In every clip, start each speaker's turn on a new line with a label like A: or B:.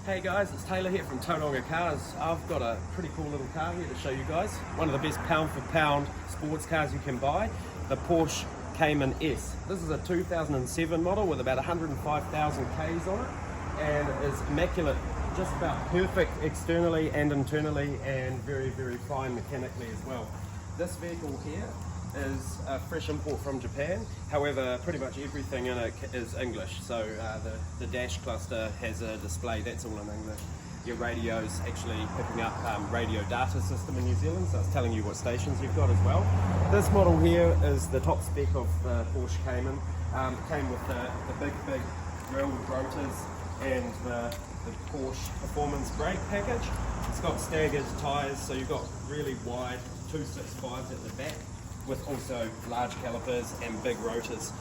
A: Hey guys, it's Taylor here from Tauranga Cars. I've got a pretty cool little car here to show you guys. One of the best pound for pound sports cars you can buy, the Porsche Cayman S. This is a 2007 model with about 105,000 Ks on it and is immaculate, just about perfect externally and internally, and very, very fine mechanically as well. This vehicle here is a fresh import from Japan. However, pretty much everything in it is English. So the dash cluster has a display, that's all in English. Your radio's actually picking up radio data system in New Zealand, so it's telling you what stations you've got as well. This model here is the top spec of the Porsche Cayman. It came with the big grille with rotors and the Porsche Performance brake package. It's got staggered tyres, so you've got really wide 265s at the back, with also large calipers and big rotors.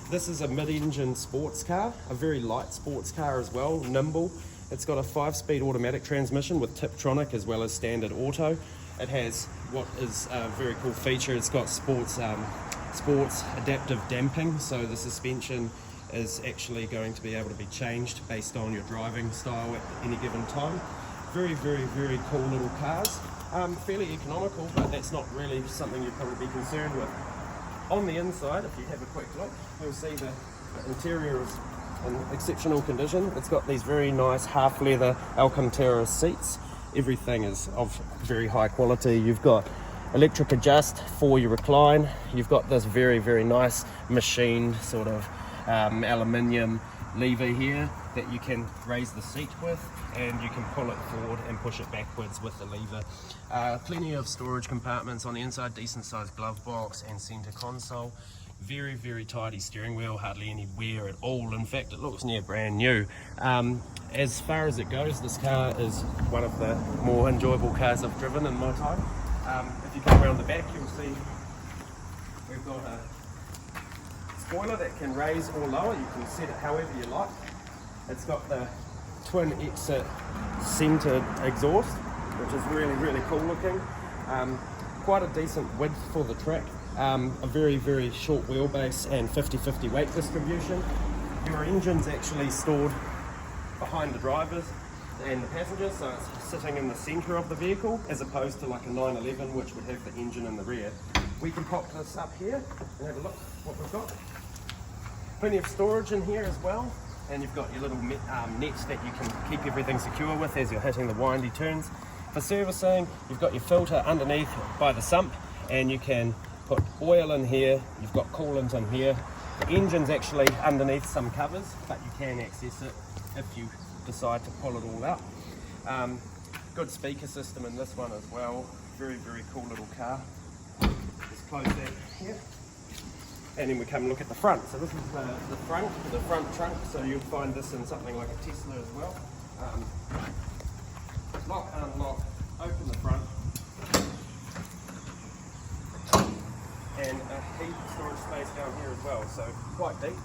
A: This is a mid-engine sports car, a very light sports car as well, nimble. It's got a 5-speed automatic transmission with Tiptronic as well as standard auto. It has what is a very cool feature. It's got sports adaptive damping, so the suspension is actually going to be able to be changed based on your driving style at any given time. Very, very, very cool little cars. Fairly economical, but that's not really something you'd probably be concerned with. On the inside, if you have a quick look, you'll see the interior is in exceptional condition. It's got these very nice half leather Alcantara seats. Everything is of very high quality. You've got electric adjust for your recline. You've got this very, very nice machined sort of aluminium lever here that you can raise the seat with, and you can pull it forward and push it backwards with the lever. Plenty of storage compartments on the inside, decent sized glove box and center console. Very, very tidy steering wheel, hardly any wear at all. In fact, it looks near brand new. As far as it goes, this car is one of the more enjoyable cars I've driven in my time. If you come around the back, you'll see we've got a spoiler that can raise or lower. You can set it however you like. It's got the twin exit centered exhaust, which is really, really cool looking. Quite a decent width for the track. A very, very short wheelbase and 50-50 weight distribution. Your engine's actually stored behind the drivers and the passengers, so it's sitting in the center of the vehicle as opposed to like a 911, which would have the engine in the rear. We can pop this up here and have a look what we've got. Plenty of storage in here as well, and you've got your little nets that you can keep everything secure with as you're hitting the windy turns. For servicing, you've got your filter underneath by the sump, and you can put oil in here. You've got coolant in here. The engine's actually underneath some covers, but you can access it if you decide to pull it all out. Good speaker system in this one as well. Very, very cool little car. Just close that here. And then we come and look at the front. So this is the front trunk. So you'll find this in something like a Tesla as well. Lock, unlock, open the front. And a heap storage space down here as well. So quite deep.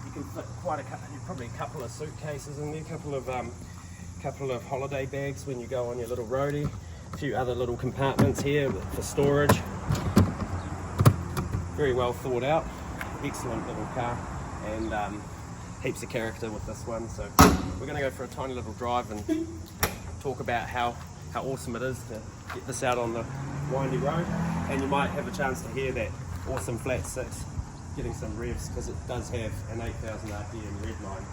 A: You can fit probably a couple of suitcases in there, couple of holiday bags when you go on your little roadie. A few other little compartments here for storage. Very well thought out, excellent little car, and heaps of character with this one. So we're going to go for a tiny little drive and talk about how awesome it is to get this out on the windy road, and you might have a chance to hear that awesome flat 6 getting some revs, because it does have an 8,000 RPM red line.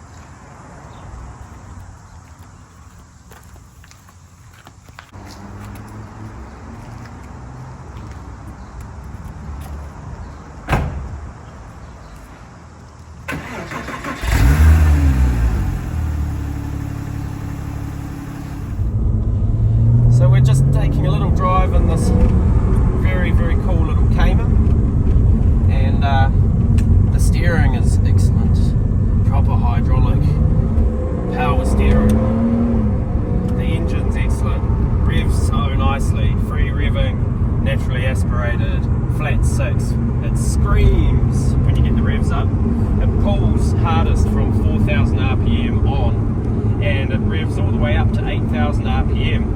A: So we're just taking a little drive in this very, very cool little Cayman, and the steering is excellent, proper hydraulic power steering. The engine's excellent, revs so nicely, free revving, naturally aspirated, flat 6. It screams when you get the revs up. It pulls hardest from 4,000 RPM on, and it revs all the way up to 8,000 RPM.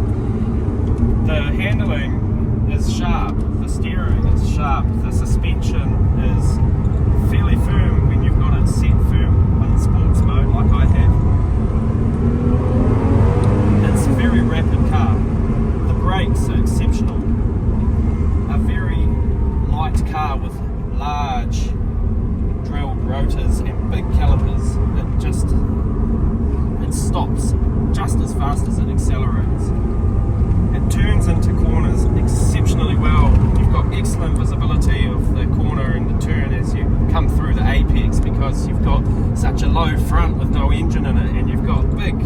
A: The handling is sharp, the steering is sharp, the suspension is fairly firm when you've got it set firm on sports mode like I have. stops just as fast as it accelerates. It turns into corners exceptionally well. You've got excellent visibility of the corner and the turn as you come through the apex, because you've got such a low front with no engine in it, and you've got big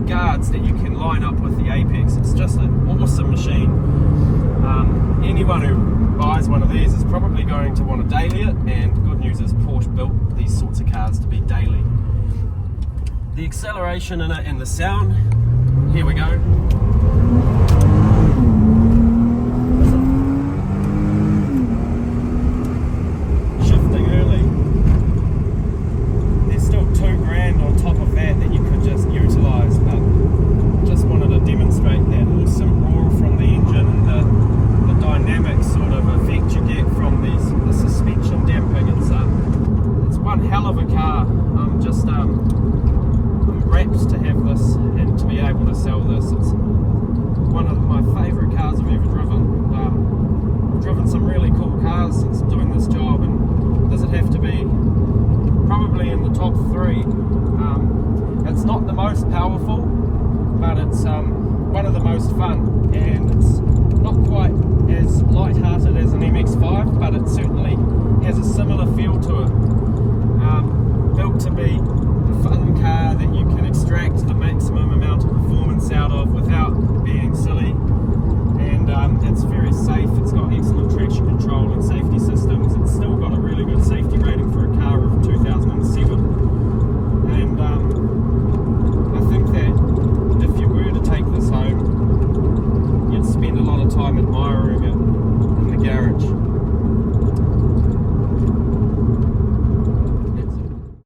A: guards that you can line up with the apex. It's just an awesome machine. Anyone who buys one of these is probably going to want to daily it, and the good news is Porsche built these sorts of cars to be daily. The acceleration in it and the sound, here we go. Shifting early. There's still $2,000 on top of that you could just utilise, but just wanted to demonstrate that awesome roar from the engine and the dynamic sort of effect you get from the suspension damping. It's one hell of a car. I'm rapt to have this and to be able to sell this. It's one of my favourite cars I've ever driven. I've driven some really cool cars since doing this job, and does it have to be probably in the top 3. It's not the most powerful, but it's one of the most fun, and it's not quite as light-hearted as an MX-5, but it certainly has a similar feel to it. Built to be a fun car that you can extract the maximum amount of performance out of without being silly, and it's very safe. It's got excellent traction control and safety systems. It's still got a really good safety rating for a car of 2007, and I think that if you were to take this home, you'd spend a lot of time admiring it in the garage.